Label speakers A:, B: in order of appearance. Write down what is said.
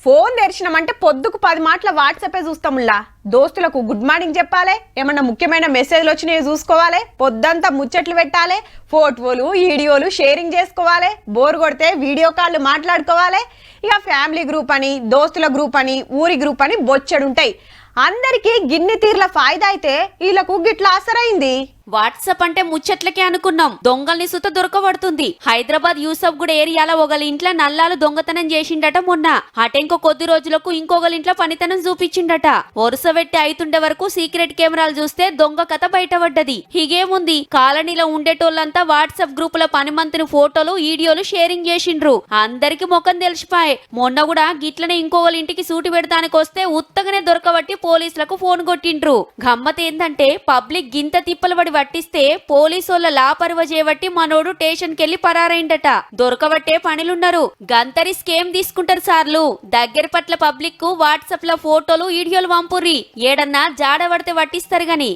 A: Phone తెరిచినామంటే పొద్దుకు 10 మాటల వాట్సాపే చూస్తాముల్లా. దోస్తులకు good morning చెప్పాలి, ఏమన్నా ముఖ్యమైన మెసేజ్లు వచ్చినాయి చూసుకోవాలి, పొద్దంతా ముచ్చట్లు పెట్టాలి, ఫోటోలు వీడియోలు షేరింగ్ చేసుకోవాలి, బోర్ కొడితే వీడియో కాల్ మాట్లాడుకోవాలి. ఇక ఫ్యామిలీ గ్రూప్ అని, దోస్తుల గ్రూప్ అని, ఊరి గ్రూప్ అని బొచ్చడుంటాయి. అందరికి గిన్ని తీర్ల ఫాయిదా అయితే వీళ్ళకు గిట్లా అసరైంది.
B: వాట్సాప్ అంటే ముచ్చట్లకే అనుకున్నాం, దొంగల్ని సుత దొరకబడుతుంది. హైదరాబాద్ యూసఫ్ గుడ్ ఏరియాలో ఒకళ్ళ ఇంట్లో నల్లాలు దొంగతనం చేసిండట మొన్న. అటెంకో కొద్ది రోజులకు ఇంకొకళ్ళ ఇంట్లో పనితనం చూపించిండట. వరుస పెట్టి అయితుండే వరకు సీక్రెట్ కెమెరాలు చూస్తే దొంగ కథ బయటపడ్డది. హిగేముంది, కాలనీలో ఉండేటోళ్ళంతా వాట్సాప్ గ్రూపుల పనిమంతుని ఫోటోలు వీడియోలు షేరింగ్ చేసిండ్రు. అందరికి ముఖం తెలిసిపాయే. మొన్న కూడా గిట్లనే ఇంకొకళ్ళ ఇంటికి సూటి పెడతానికి వస్తే ఉత్తగానే దొరకబట్టి పోలీసులకు ఫోన్ కొట్టిండ్రు. గమ్మత్ ఏందంటే పబ్లిక్ గింత తిప్పలు పడి పట్టిస్తే పోలీసోళ్ళ లాపరువ చేయబట్టి మనోడు స్టేషన్ కెళ్లి పరారైండట. దొరకబట్టే పనిలున్నారు. గంతరి స్కేమ్ తీసుకుంటారు సార్లు. దగ్గర పట్ల పబ్లిక్ కు వాట్సాప్ లో ఫోటోలు వీడియోలు పంపుర్రి, ఏడన్నా జాడబడితే పట్టిస్తారు గాని.